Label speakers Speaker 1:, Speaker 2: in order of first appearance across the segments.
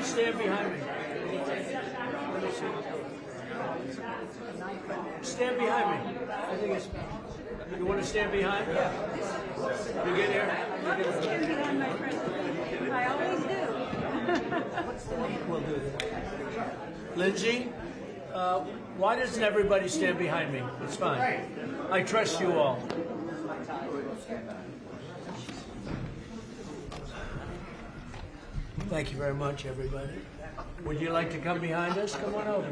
Speaker 1: stand behind me. Stand behind me. I think it's. You want to stand behind? Yeah. You get here.
Speaker 2: I always stand behind my friend. I always do.
Speaker 1: We'll do that. Lindsay, why doesn't everybody stand behind me? It's fine. I trust you all. Thank you very much, everybody. Would you like to come behind us? Come on over.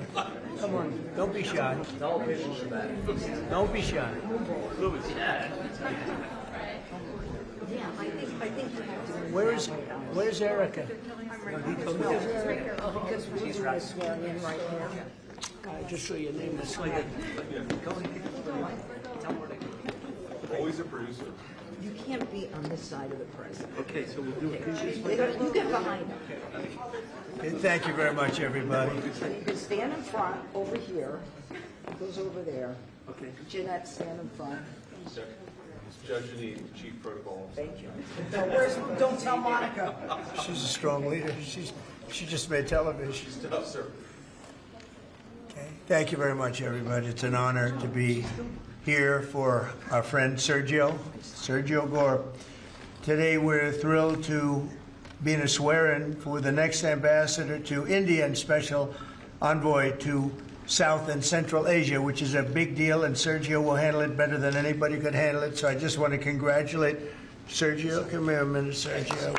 Speaker 1: Come on. Don't be shy. Don't be shy. Where's Erica?
Speaker 2: She's right swearing in right now.
Speaker 1: Just so your name is like
Speaker 3: Always a producer.
Speaker 2: You can't be on this side of the press.
Speaker 3: Okay, so we'll do it.
Speaker 2: You get behind them.
Speaker 1: Okay, thank you very much, everybody.
Speaker 2: You can stand in front over here. It goes over there.
Speaker 3: Okay.
Speaker 2: Jeanette, stand in front.
Speaker 3: Judge Janine, Chief Protocol.
Speaker 2: Thank you. Don't tell Monica.
Speaker 1: She's a strong leader. She just made television.
Speaker 3: Tough, sir.
Speaker 1: Okay. Thank you very much, everybody. It's an honor to be here for our friend Sergio Gor. Today we're thrilled to be in a swear-in for the next ambassador to India and special envoy to South and Central Asia, which is a big deal, and Sergio will handle it better than anybody could handle it. So I just want to congratulate Sergio. Come here a minute, Sergio.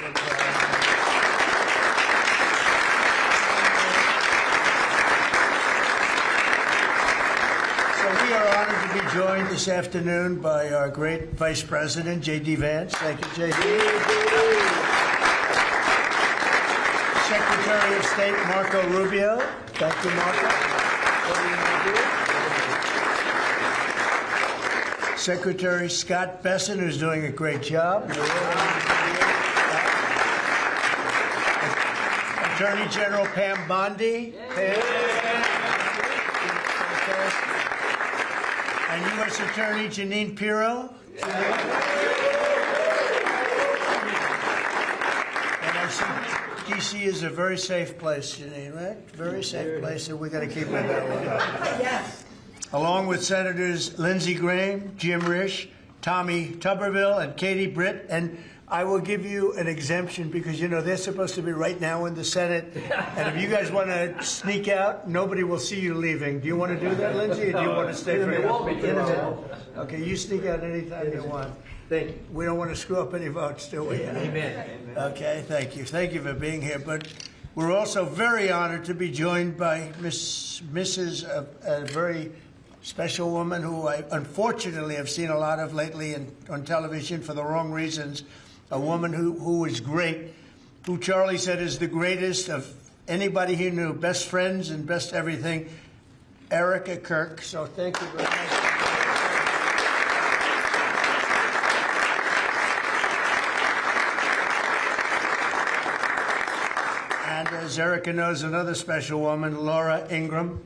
Speaker 1: We are honored to be joined this afternoon by our great Vice President, J.D. Vance. Thank you, J.D. Secretary of State, Marco Rubio. Thank you, Marco. What are you going to do? Secretary Scott Besson, who's doing a great job. Attorney General Pam Bondi. And U.S. Attorney Janine Pirro. And I see D.C. is a very safe place, Janine, right? Very safe place, and we got to keep it that way.
Speaker 2: Yes.
Speaker 1: Along with Senators Lindsey Graham, Jim Risch, Tommy Tuberville, and Katie Britt. And I will give you an exemption because, you know, they're supposed to be right now in the Senate. And if you guys want to sneak out, nobody will see you leaving. Do you want to do that, Lindsey, or do you want to stay for Okay, you sneak out anytime you want.
Speaker 4: Thank you.
Speaker 1: We don't want to screw up any votes, do we?
Speaker 4: Amen.
Speaker 1: Okay, thank you. Thank you for being here. But we're also very honored to be joined by Mrs. A very special woman who I unfortunately have seen a lot of lately on television for the wrong reasons. A woman who is great, who Charlie said is the greatest of anybody he knew, best friends and best everything, Erica Kirk. So thank you very much. And as Erica knows, another special woman, Laura Ingram.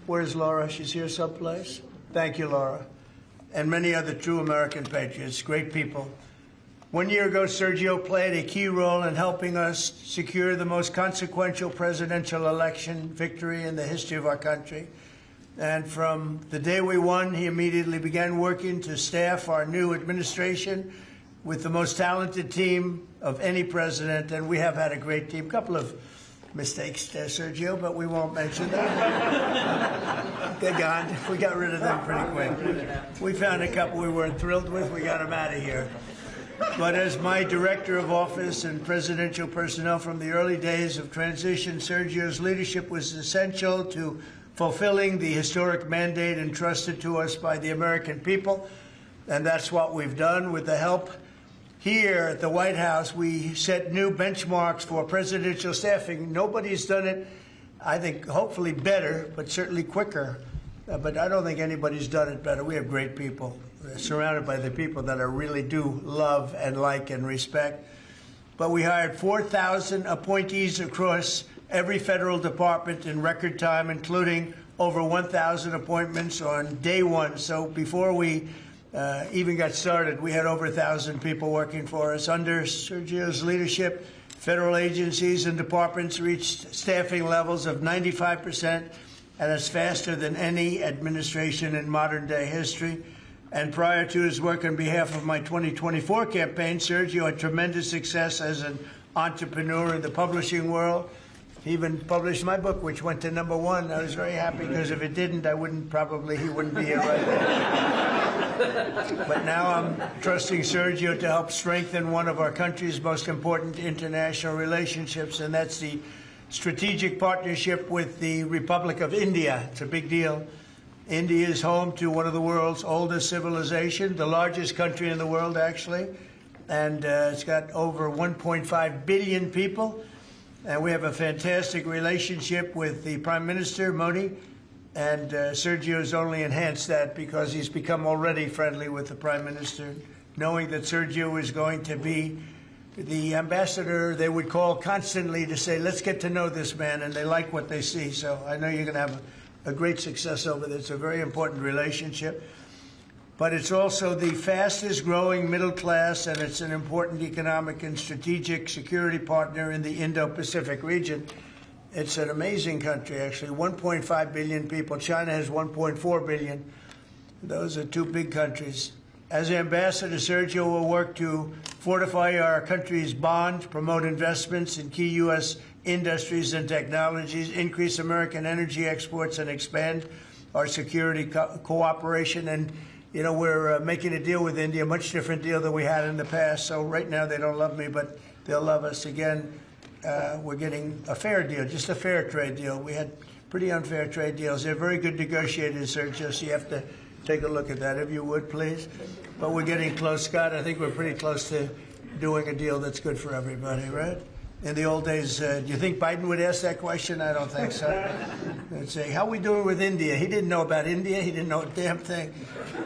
Speaker 1: Where's Laura? She's here someplace. Thank you, Laura. And many other true American patriots, great people. 1 year ago, Sergio played a key role in helping us secure the most consequential presidential election victory in the history of our country. And from the day we won, he immediately began working to staff our new administration with the most talented team of any president. And we have had a great team. A couple of mistakes there, Sergio, but we won't mention them. They're gone. We got rid of them pretty quick. We found a couple we weren't thrilled with. We got them out of here. But as my director of office and presidential personnel from the early days of transition, Sergio's leadership was essential to fulfilling the historic mandate entrusted to us by the American people. And that's what we've done. With the help here at the White House, we set new benchmarks for presidential staffing. Nobody's done it, I think, hopefully better, but certainly quicker. But I don't think anybody's done it better. We have great people. We're surrounded by the people that I really do love and like and respect. But we hired 4,000 appointees across every federal department in record time, including over 1,000 appointments on day one. So before we even got started, we had over 1,000 people working for us. Under Sergio's leadership, Federal agencies and departments reached staffing levels of 95%, and that's faster than any administration in modern-day history. And prior to his work on behalf of my 2024 campaign, Sergio had tremendous success as an entrepreneur in the publishing world. He even published my book, which went to #1. I was very happy because if it didn't, he wouldn't be here right now. But now I'm trusting Sergio to help strengthen one of our country's most important international relationships, and that's the strategic partnership with the Republic of India. It's a big deal. India is home to one of the world's oldest civilizations, the largest country in the world, actually, and it's got over 1.5 billion people. And we have a fantastic relationship with the Prime Minister, Modi, and Sergio's only enhanced that because he's become already friendly with the Prime Minister, knowing that Sergio is going to be the ambassador they would call constantly to say, let's get to know this man, and they like what they see. So I know you're going to have a great success over there. It's a very important relationship. But it's also the fastest growing middle class, and it's an important economic and strategic security partner in the Indo-Pacific region. It's an amazing country, actually. 1.5 billion people. China has 1.4 billion. Those are two big countries. As ambassador, Sergio will work to fortify our country's bond, promote investments in key U.S. industries and technologies, increase American energy exports, and expand our security cooperation. And you know, we're making a deal with India, a much different deal than we had in the past. So right now they don't love me, but they'll love us. Again, we're getting a fair deal, just a fair trade deal. We had pretty unfair trade deals. They're very good negotiators, Sergio, so you have to take a look at that, if you would, please. But we're getting close, Scott. I think we're pretty close to doing a deal that's good for everybody, right? In the old days, do you think Biden would ask that question? I don't think so. They'd say, how are we doing with India? He didn't know about India. He didn't know a damn thing.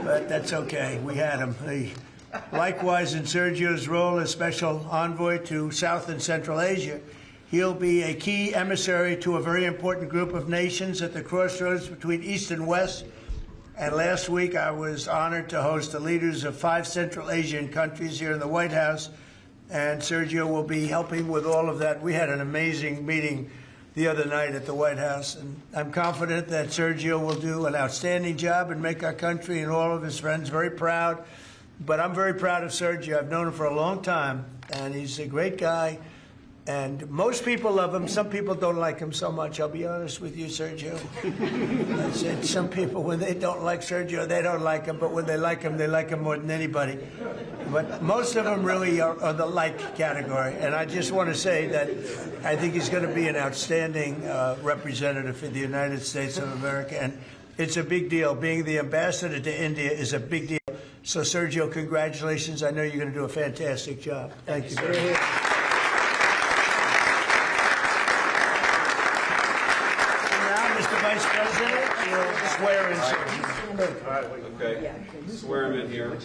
Speaker 1: But that's okay. We had him. Likewise, in Sergio's role as special envoy to South and Central Asia, he'll be a key emissary to a very important group of nations at the crossroads between East and West. And last week, I was honored to host the leaders of 5 Central Asian countries here in the White House. And Sergio will be helping with all of that. We had an amazing meeting the other night at the White House, and I'm confident that Sergio will do an outstanding job and make our country and all of his friends very proud. But I'm very proud of Sergio. I've known him for a long time, and he's a great guy. And most people love him. Some people don't like him so much. I'll be honest with you, Sergio. I said some people, when they don't like Sergio, they don't like him. But when they like him more than anybody. But most of them really are the like category. And I just want to say that I think he's going to be an outstanding representative for the United States of America. And it's a big deal. Being the ambassador to India is a big deal. So, Sergio, congratulations. I know you're going to do a fantastic job. Thank you very much. Vice President, you'll swear in.
Speaker 3: Okay. Swear him in here.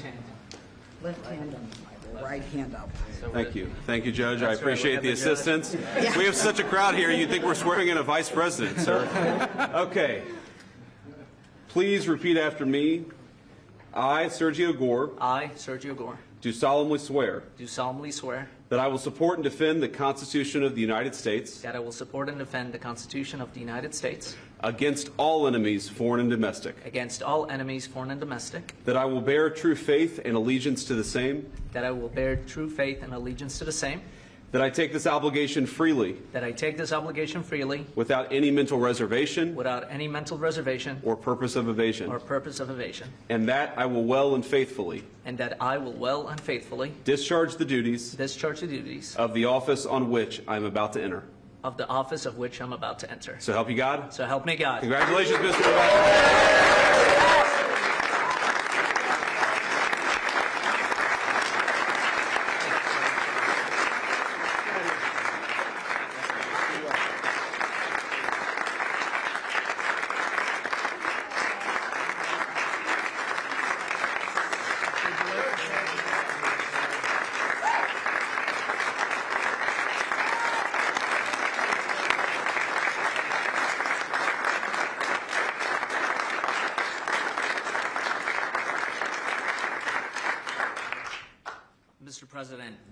Speaker 2: Left hand up, right hand up.
Speaker 4: Thank you. Thank you, Judge. I appreciate the assistance. We have such a crowd here, you'd think we're swearing in a vice president, sir. Okay. Please repeat after me. I, Sergio Gor,
Speaker 5: I, Sergio Gor,
Speaker 4: do solemnly swear
Speaker 5: do solemnly swear
Speaker 4: that I will support and defend the Constitution of the United States
Speaker 5: that I will support and defend the Constitution of the United States
Speaker 4: against all enemies, foreign and domestic,
Speaker 5: against all enemies, foreign and domestic,
Speaker 4: that I will bear true faith and allegiance to the same,
Speaker 5: that I will bear true faith and allegiance to the same,
Speaker 4: that I take this obligation freely
Speaker 5: that I take this obligation freely
Speaker 4: without any mental reservation
Speaker 5: without any mental reservation
Speaker 4: or purpose of evasion,
Speaker 5: or purpose of evasion,
Speaker 4: and that I will well and faithfully
Speaker 5: and that I will well and faithfully
Speaker 4: discharge the duties
Speaker 5: discharge the duties
Speaker 4: of the office on which I am about to enter.
Speaker 5: of the office of which I'm about to enter.
Speaker 4: So help you God.
Speaker 5: So help me God.
Speaker 4: Congratulations, Mr. Ambassador.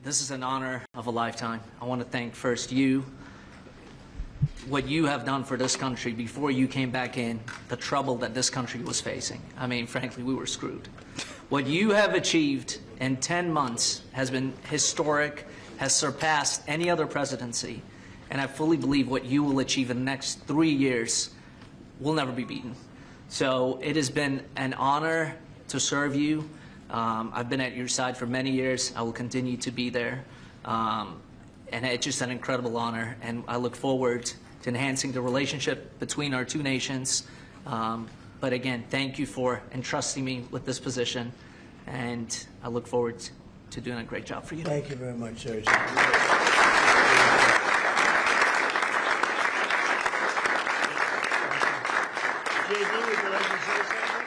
Speaker 5: This is an honor of a lifetime. I want to thank first you, what you have done for this country before you came back in, the trouble that this country was facing. I mean, frankly, we were screwed. What you have achieved in 10 months has been historic, has surpassed any other presidency, and I fully believe what you will achieve in the next 3 years will never be beaten. So it has been an honor to serve you. I've been at your side for many years. I will continue to be there. And it's just an incredible honor, and I look forward to enhancing the relationship between our two nations. But again, thank you for entrusting me with this position, and I look forward to doing a great job for you.
Speaker 1: Thank you very much, Sergio. JD, would you like to say something?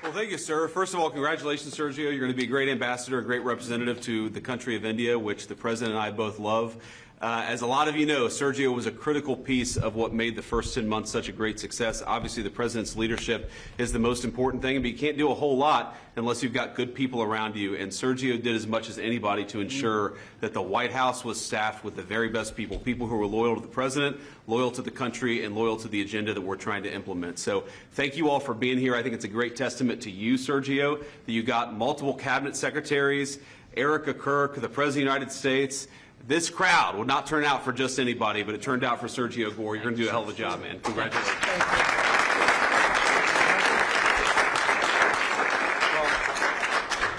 Speaker 4: Well, thank you, sir. First of all, congratulations, Sergio. You're going to be a great ambassador, a great representative to the country of India, which the President and I both love. As a lot of you know, Sergio was a critical piece of what made the first 10 months such a great success. Obviously, the President's leadership is the most important thing, but you can't do a whole lot unless you've got good people around you. And Sergio did as much as anybody to ensure that the White House was staffed with the very best people, people who were loyal to the President, loyal to the country, and loyal to the agenda that we're trying to implement. So thank you all for being here. I think it's a great testament to you, Sergio, that you got multiple cabinet secretaries, Erica Kirk, the President of the United States. This crowd would not turn out for just anybody, but it turned out for Sergio Gor. You're going to do a hell of a job, man. Congratulations.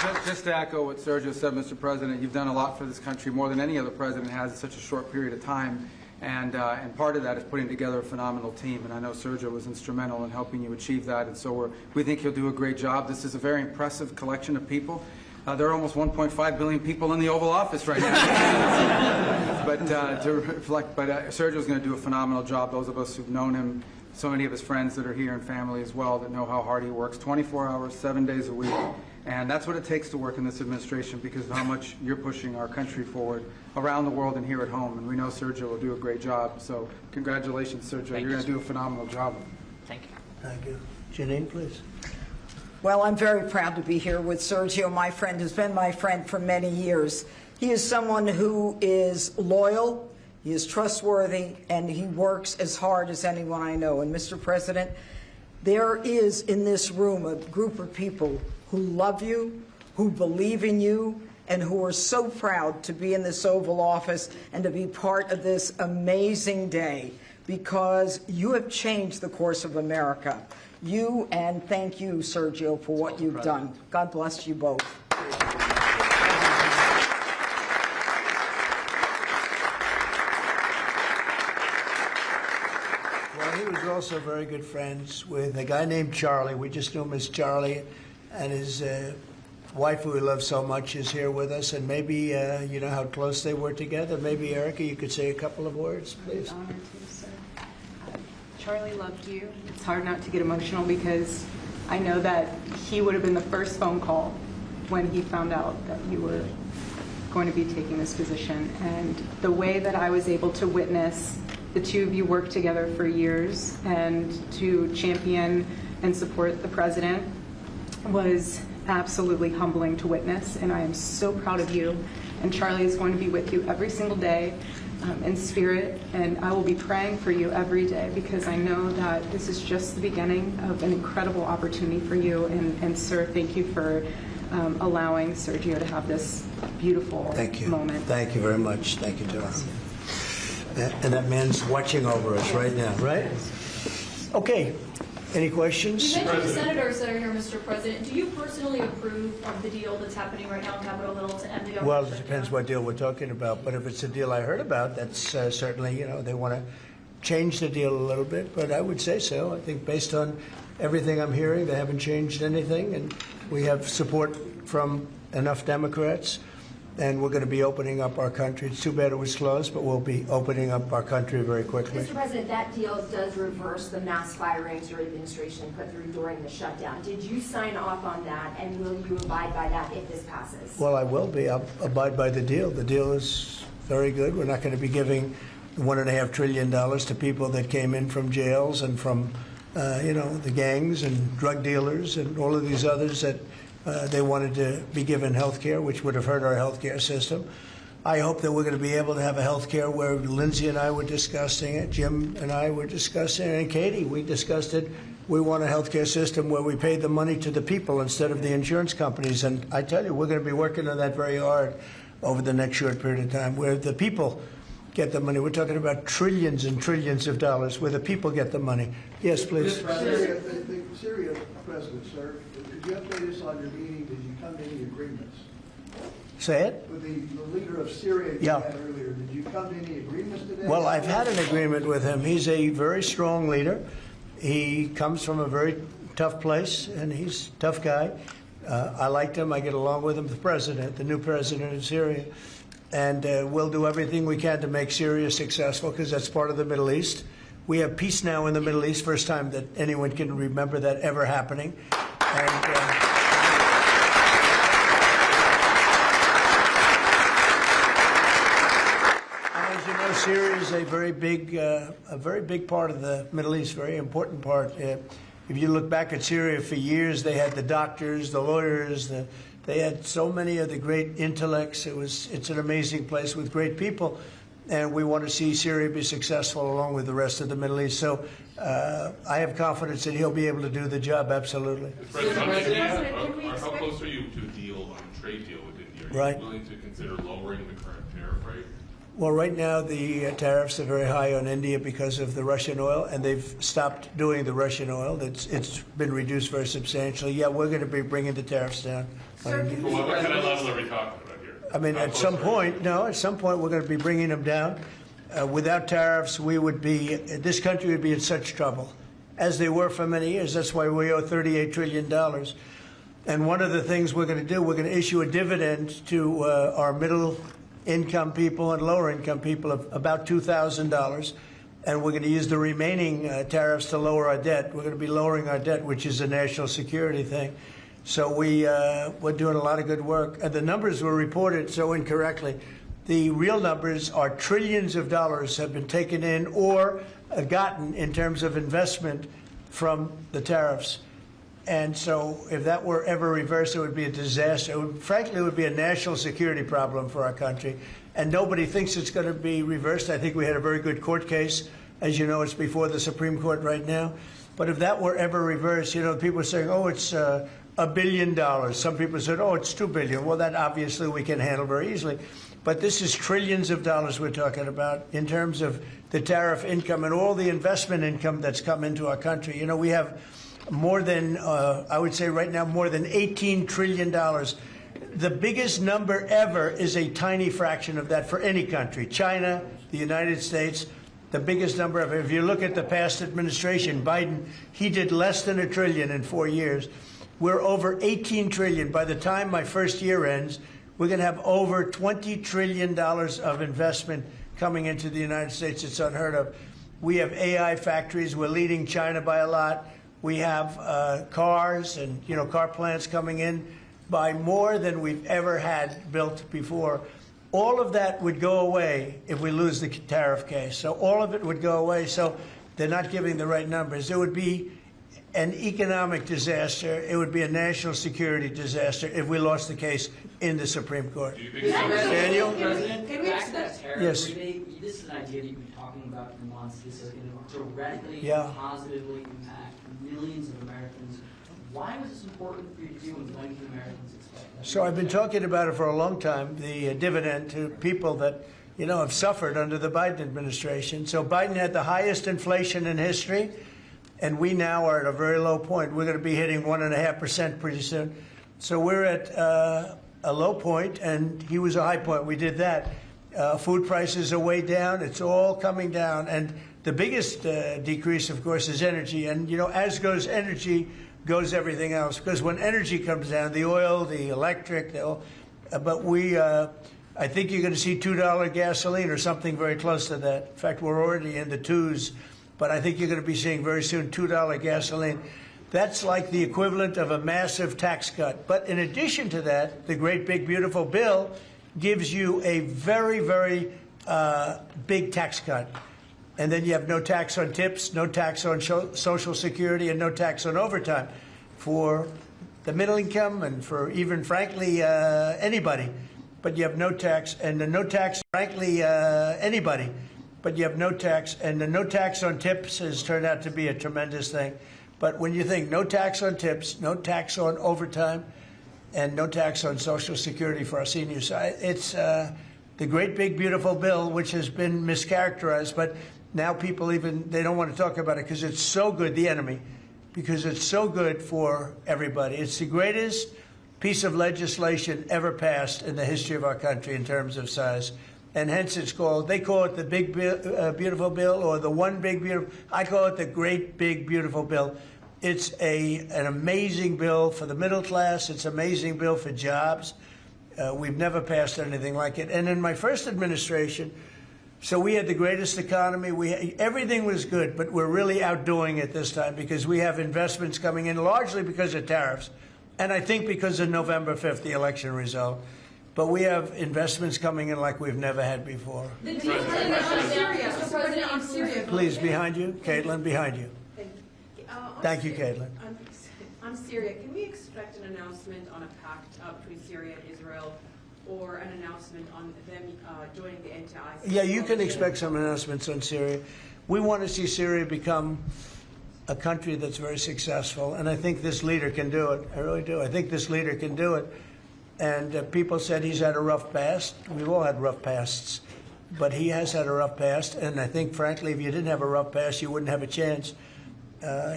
Speaker 6: Well, just to echo what Sergio said, Mr. President, you've done a lot for this country, more than any other president has in such a short period of time. And part of that is putting together a phenomenal team. And I know Sergio was instrumental in helping you achieve that. And so we think he'll do a great job. This is a very impressive collection of people. There are almost 1.5 billion people in the Oval Office right now. But Sergio's going to do a phenomenal job. Those of us who've known him, so many of his friends that are here and family as well that know how hard he works, 24 hours, 7 days a week. And that's what it takes to work in this administration because of how much you're pushing our country forward around the world and here at home. And we know Sergio will do a great job. So congratulations, Sergio. You're going to do a phenomenal job.
Speaker 5: Thank you.
Speaker 1: Thank you. Janine, please.
Speaker 2: Well, I'm very proud to be here with Sergio, my friend, who's been my friend for many years. He is someone who is loyal, he is trustworthy, and he works as hard as anyone I know. And Mr. President, there is in this room a group of people who love you, who believe in you, and who are so proud to be in this Oval Office and to be part of this amazing day because you have changed the course of America. You, and thank you, Sergio, for what you've done. God bless you both.
Speaker 1: Well, he was also very good friends with a guy named Charlie. We just knew him as Charlie, and his wife, who we love so much, is here with us. And maybe you know how close they were together. Maybe, Erica, you could say a couple of words, please.
Speaker 7: An honor to, sir. Charlie loved you. It's hard not to get emotional because I know that he would have been the first phone call when he found out that you were going to be taking this position. And the way that I was able to witness the two of you work together for years and to champion and support the president was absolutely humbling to witness. And I am so proud of you. And Charlie is going to be with you every single day. In spirit, and I will be praying for you every day because I know that this is just the beginning of an incredible opportunity for you. And sir, thank you for allowing Sergio to have this beautiful moment.
Speaker 1: Thank you very much. Thank you, John. And that man's watching over us right now, right? Okay. Any questions?
Speaker 8: You mentioned the senators that are here, Mr. President. Do you personally approve of the deal that's happening right now on Capitol Hill to end the government
Speaker 1: Well, it
Speaker 8: shutdown?
Speaker 1: depends what deal we're talking about. But if it's a deal I heard about, that's certainly, you know, they want to change the deal a little bit. But I would say so. I think based on everything I'm hearing, they haven't changed anything. And we have support from enough Democrats. And we're going to be opening up our country. It's too bad it was closed, but we'll be opening up our country very quickly.
Speaker 9: Mr. President, that deal does reverse the mass firings your administration put through during the shutdown. Did you sign off on that, and will you abide by that if this passes?
Speaker 1: Well, I will be. I'll abide by the deal. The deal is very good. We're not going to be giving $1.5 trillion to people that came in from jails and from, you know, the gangs and drug dealers and all of these others that They wanted to be given health care, which would have hurt our health care system. I hope that we're going to be able to have a health care where Lindsay and I were discussing it, Jim and I were discussing it, and Katie, we discussed it. We want a health care system where we pay the money to the people instead of the insurance companies. And I tell you, we're going to be working on that very hard over the next short period of time, where the people get the money. We're talking about trillions and trillions of dollars where the people get the money. Yes, please.
Speaker 10: Syria President, sir, could you update us on your meeting? Did you come to any agreements?
Speaker 1: Say it?
Speaker 10: With the leader of Syria you had earlier, did you come to any agreements today?
Speaker 1: Well, I've had an agreement with him. He's a very strong leader. He comes from a very tough place, and he's a tough guy. I liked him. I get along with him, the president, the new president of Syria. And we'll do everything we can to make Syria successful, because that's part of the Middle East. We have peace now in the Middle East, first time that anyone can remember that ever happening. And as you know, Syria is a very big part of the Middle East, very important part. If you look back at Syria, for years they had the doctors, the lawyers, they had so many of the great intellects. It's an amazing place with great people, and we want to see Syria be successful along with the rest of the Middle East. So I have confidence that he'll be able to do the job, absolutely.
Speaker 11: How close are you to a deal on a trade deal with India? Are you willing to consider lowering the current tariff rate?
Speaker 1: Well, right now the tariffs are very high on India because of the Russian oil, and they've stopped doing the Russian oil. It's been reduced very substantially. Yeah, we're going to be bringing the tariffs down.
Speaker 11: What kind of level are we talking about here?
Speaker 1: I mean, at some point we're going to be bringing them down. Without tariffs, this country would be in such trouble, as they were for many years. That's why we owe $38 trillion. And one of the things we're going to do, we're going to issue a dividend to our middle-income people and lower-income people of about $2,000. And we're going to use the remaining tariffs to lower our debt. We're going to be lowering our debt, which is a national security thing. So we're doing a lot of good work. And the numbers were reported so incorrectly. The real numbers are trillions of dollars have been taken in or gotten in terms of investment from the tariffs. And so if that were ever reversed, it would be a disaster. Frankly, it would be a national security problem for our country. And nobody thinks it's going to be reversed. I think we had a very good court case. As you know, it's before the Supreme Court right now. But if that were ever reversed, people are saying, oh, it's $1 billion. Some people said, oh, it's $2 billion. Well, that obviously we can handle very easily. But this is trillions of dollars we're talking about in terms of the tariff income and all the investment income that's come into our country. We have more than, I would say right now, more than $18 trillion. The biggest number ever is a tiny fraction of that for any country. China, the United States, the biggest number ever. If you look at the past administration, Biden, he did less than $1 trillion in 4 years. We're over $18 trillion. By the time my first year ends, we're going to have over $20 trillion of investment coming into the United States. It's unheard of. We have AI factories. We're leading China by a lot. We have cars and car plants coming in by more than we've ever had built before. All of that would go away if we lose the tariff case. So all of it would go away. So they're not giving the right numbers. It would be an economic disaster. It would be a national security disaster if we lost the case in the Supreme Court. Daniel?
Speaker 12: President, back to that tariff
Speaker 1: Yes.
Speaker 12: rebate, this is an idea that you've been talking about for months. This is going to directly and positively impact millions of Americans. Why was this important for you to do, and when can Americans expect that?
Speaker 1: So I've been talking about it for a long time, the dividend to people that, have suffered under the Biden administration. So Biden had the highest inflation in history, and we now are at a very low point. We're going to be hitting 1.5% pretty soon. So we're at a low point, and he was a high point. We did that. Food prices are way down. It's all coming down. And the biggest decrease, of course, is energy. And, as goes energy, goes everything else. Because when energy comes down, the oil, the electric, I think you're going to see $2 gasoline or something very close to that. In fact, we're already in the twos. But I think you're going to be seeing very soon $2 gasoline. That's like the equivalent of a massive tax cut. But in addition to that, the great big beautiful bill gives you a very, very big tax cut. And then you have no tax on tips, no tax on Social Security, and no tax on overtime for the middle income and for even, frankly, anybody. But you have no tax, and the no tax, frankly, anybody. But you have no tax, and the no tax on tips has turned out to be a tremendous thing. But when you think no tax on tips, no tax on overtime, and no tax on Social Security for our seniors, it's the great big beautiful bill, which has been mischaracterized, but now people they don't want to talk about it because it's so good, the enemy, because it's so good for everybody. It's the greatest piece of legislation ever passed in the history of our country in terms of size. And hence they call it the big beautiful bill, or the one big beautiful. I call it the great big beautiful bill. It's an amazing bill for the middle class. It's an amazing bill for jobs. We've never passed anything like it. And in my first administration, so we had the greatest economy. Everything was good, but we're really outdoing it this time because we have investments coming in largely because of tariffs, and I think because of November 5th, the election result. But we have investments coming in like we've never had before.
Speaker 8: The deal on Syria, Mr. President, on Syria.
Speaker 1: Please, behind you. Caitlin, behind you. Thank you, Caitlin.
Speaker 13: On Syria, can we expect an announcement on a pact between Syria and Israel, or an announcement on them joining the anti-ISIS?
Speaker 1: Yeah, you can expect some announcements on Syria. We want to see Syria become a country that's very successful, and I think this leader can do it. I really do. I think this leader can do it. And people said he's had a rough past. We've all had rough pasts. But he has had a rough past, and I think, frankly, if you didn't have a rough past, you wouldn't have a chance.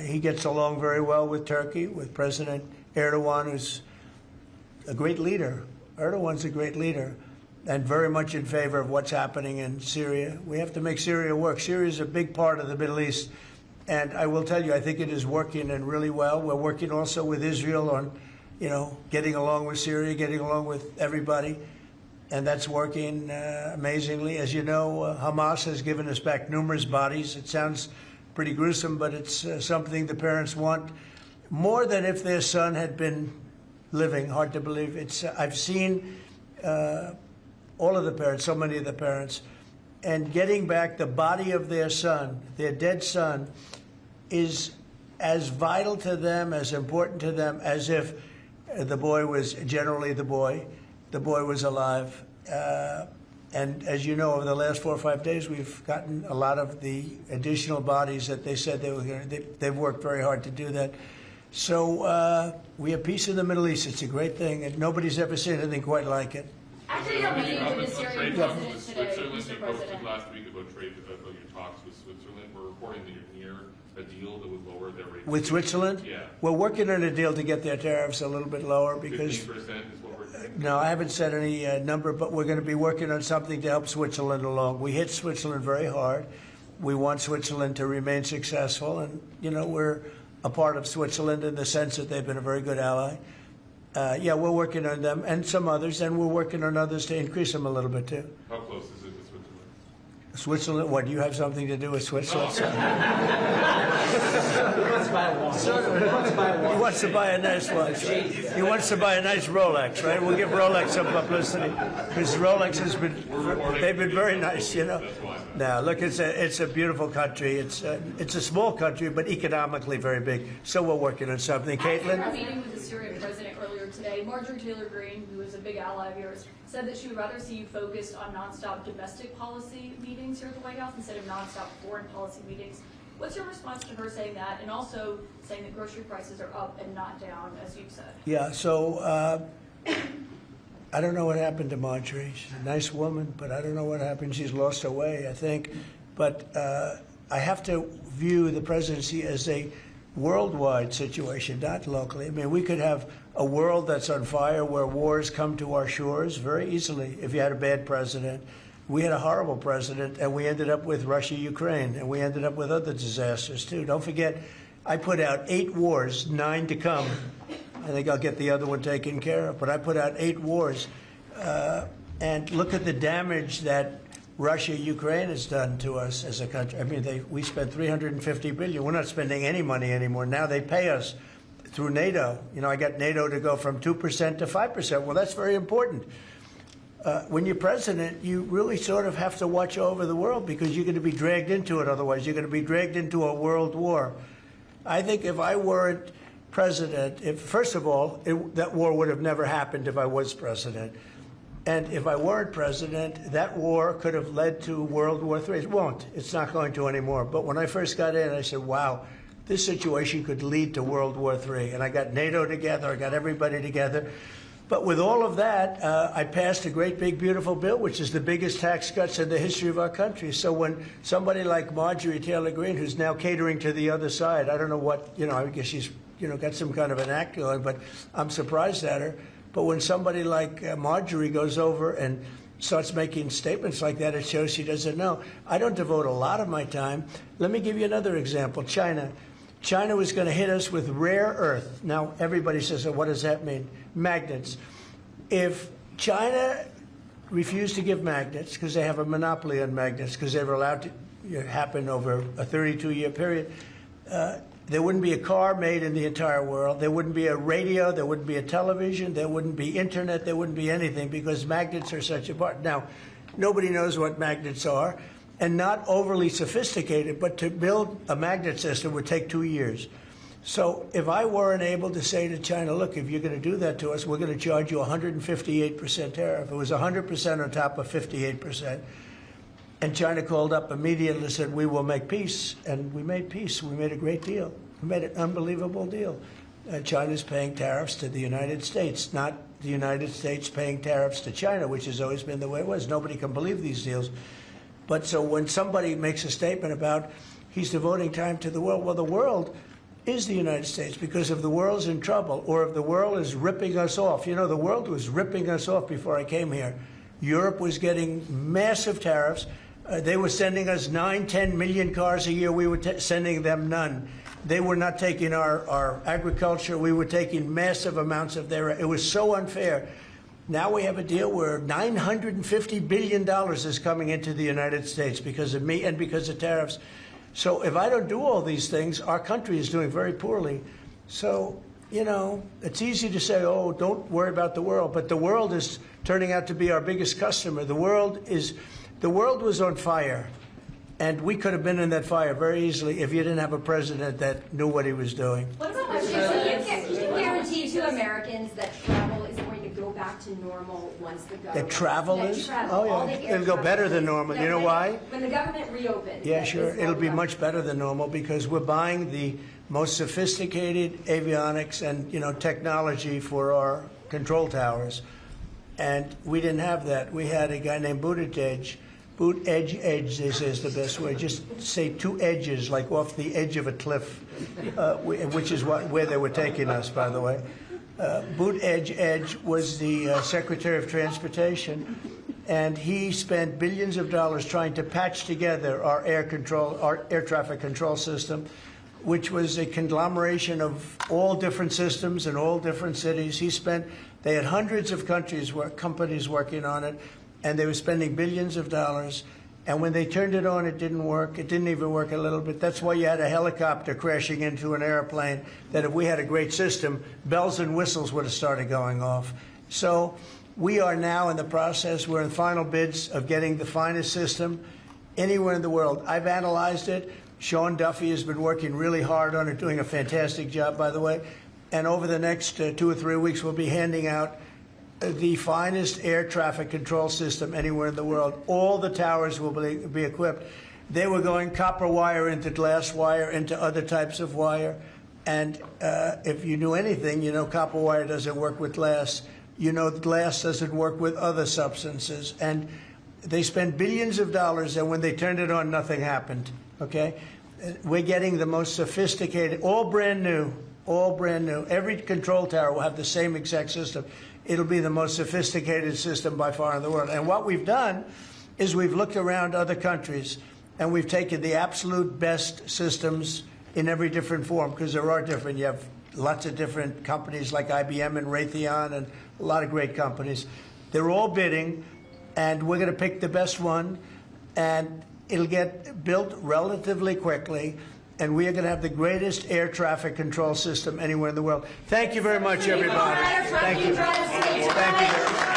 Speaker 1: He gets along very well with Turkey, with President Erdogan, who's a great leader. Erdogan's a great leader, and very much in favor of what's happening in Syria. We have to make Syria work. Syria is a big part of the Middle East, and I will tell you, I think it is working and really well. We're working also with Israel on getting along with Syria, getting along with everybody, and that's working amazingly. As you know, Hamas has given us back numerous bodies. It sounds pretty gruesome, but it's something the parents want more than if their son had been living. Hard to believe. I've seen all of the parents, so many of the parents, and getting back the body of their son, their dead son, is as vital to them, as important to them, as if the boy was generally the boy was alive. And as you know, over the last 4 or 5 days, we've gotten a lot of the additional bodies that they said they were going to. They've worked very hard to do that. So we have peace in the Middle East. It's a great thing, and nobody's ever seen anything quite like it.
Speaker 8: After your meeting with the Syrian president today,
Speaker 11: Switzerland,
Speaker 8: Mr.
Speaker 11: you
Speaker 8: President.
Speaker 11: posted last week about your talks with Switzerland. We're reporting that you're near a deal that would lower their rate.
Speaker 1: With Switzerland?
Speaker 11: Yeah.
Speaker 1: We're working on a deal to get their tariffs a little bit lower because.
Speaker 11: 15% is what we're saying.
Speaker 1: No, I haven't said any number, but we're going to be working on something to help Switzerland along. We hit Switzerland very hard. We want Switzerland to remain successful, and we're a part of Switzerland in the sense that they've been a very good ally. Yeah, we're working on them and some others, and we're working on others to increase them a little bit too.
Speaker 11: How close is it with Switzerland?
Speaker 1: Switzerland? What, do you have something to do with Switzerland?
Speaker 12: He wants to buy a watch.
Speaker 1: He wants to buy a nice watch. He wants to buy a nice Rolex, right? We'll give Rolex some publicity because Rolex they've been very nice, Now, look, it's a beautiful country. It's a small country, but economically very big. So we're working on something. Caitlin?
Speaker 8: After meeting with the Syrian president earlier today, Marjorie Taylor Greene, who is a big ally of yours, said that she would rather see you focused on nonstop domestic policy meetings here at the White House instead of nonstop foreign policy meetings. What's your response to her saying that, and also saying that grocery prices are up and not down, as you've said?
Speaker 1: Yeah, so I don't know what happened to Marjorie. She's a nice woman, but I don't know what happened. She's lost her way, I think. But I have to view the presidency as a worldwide situation, not locally. I mean, we could have a world that's on fire where wars come to our shores very easily if you had a bad president. We had a horrible president, and we ended up with Russia-Ukraine, and we ended up with other disasters, too. Don't forget, I put out 8 wars, 9 to come. I think I'll get the other one taken care of. But I put out 8 wars. And look at the damage that Russia-Ukraine has done to us as a country. I mean, we spent $350 billion. We're not spending any money anymore. Now they pay us through NATO. I got NATO to go from 2% to 5%. Well, that's very important. When you're president, you really sort of have to watch over the world because you're going to be dragged into it otherwise. You're going to be dragged into a world war. I think if I weren't president, first of all, that war would have never happened if I was president. And if I weren't president, that war could have led to World War III. It won't. It's not going to anymore. But when I first got in, I said, wow, this situation could lead to World War III. And I got NATO together. I got everybody together. But with all of that, I passed a great, big, beautiful bill, which is the biggest tax cuts in the history of our country. So when somebody like Marjorie Taylor Greene, who's now catering to the other side, I don't know what, I guess she's, got some kind of an act going, but I'm surprised at her. But when somebody like Marjorie goes over and starts making statements like that, it shows she doesn't know. I don't devote a lot of my time. Let me give you another example. China. China was going to hit us with rare earth. Now, everybody says, oh, what does that mean? Magnets. If China refused to give magnets, because they have a monopoly on magnets, because they were allowed to happen over a 32-year period, there wouldn't be a car made in the entire world. There wouldn't be a radio. There wouldn't be a television. There wouldn't be internet. There wouldn't be anything because magnets are such a part. Now, nobody knows what magnets are, and not overly sophisticated, but to build a magnet system would take 2 years. So if I weren't able to say to China, look, if you're going to do that to us, we're going to charge you 158% tariff. It was 100% on top of 58%. And China called up immediately and said, we will make peace. And we made peace. We made a great deal. We made an unbelievable deal. China's paying tariffs to the United States, not the United States paying tariffs to China, which has always been the way it was. Nobody can believe these deals. But so when somebody makes a statement about he's devoting time to the world, well, the world is the United States, because if the world's in trouble or if the world is ripping us off, the world was ripping us off before I came here. Europe was getting massive tariffs. They were sending us 9-10 million cars a year. We were sending them none. They were not taking our agriculture. We were taking massive amounts of their. It was so unfair. Now we have a deal where $950 billion is coming into the United States because of me and because of tariffs. So if I don't do all these things, our country is doing very poorly. So, it's easy to say, oh, don't worry about the world. But the world is turning out to be our biggest customer. The world was on fire. And we could have been in that fire very easily if you didn't have a president that knew what he was doing.
Speaker 9: What about can you guarantee to Americans that travel is going to go back to normal once the government...
Speaker 1: That travel is? Oh, yeah. It'll go better than normal. You know why?
Speaker 9: When the government reopens.
Speaker 1: Yeah, sure. It'll be much better than normal because we're buying the most sophisticated avionics and, technology for our control towers. And we didn't have that. We had a guy named Buttigieg. Edge, they say is the best way. Just say two edges, like off the edge of a cliff, which is where they were taking us, by the way. Edge was the Secretary of Transportation, and he spent billions of dollars trying to patch together our air traffic control system, which was a conglomeration of all different systems in all different cities. They had hundreds of companies working on it. And they were spending billions of dollars. And when they turned it on, it didn't work. It didn't even work a little bit. That's why you had a helicopter crashing into an airplane, that if we had a great system, bells and whistles would have started going off. So we are now in the process. We're in final bids of getting the finest system anywhere in the world. I've analyzed it. Sean Duffy has been working really hard on it, doing a fantastic job, by the way. And over the next 2 or 3 weeks, we'll be handing out the finest air traffic control system anywhere in the world. All the towers will be equipped. They were going copper wire into glass wire into other types of wire. And if you knew anything, copper wire doesn't work with glass. Glass doesn't work with other substances. And they spent billions of dollars, and when they turned it on, nothing happened. Okay? We're getting the most sophisticated, all brand new. Every control tower will have the same exact system. It'll be the most sophisticated system by far in the world. And what we've done is we've looked around other countries, and we've taken the absolute best systems in every different form, because there are different. You have lots of different companies like IBM and Raytheon and a lot of great companies. They're all bidding, and we're going to pick the best one, and it'll get built relatively quickly. And we are going to have the greatest air traffic control system anywhere in the world. Thank you very much, everybody. Thank you. Thank you very much.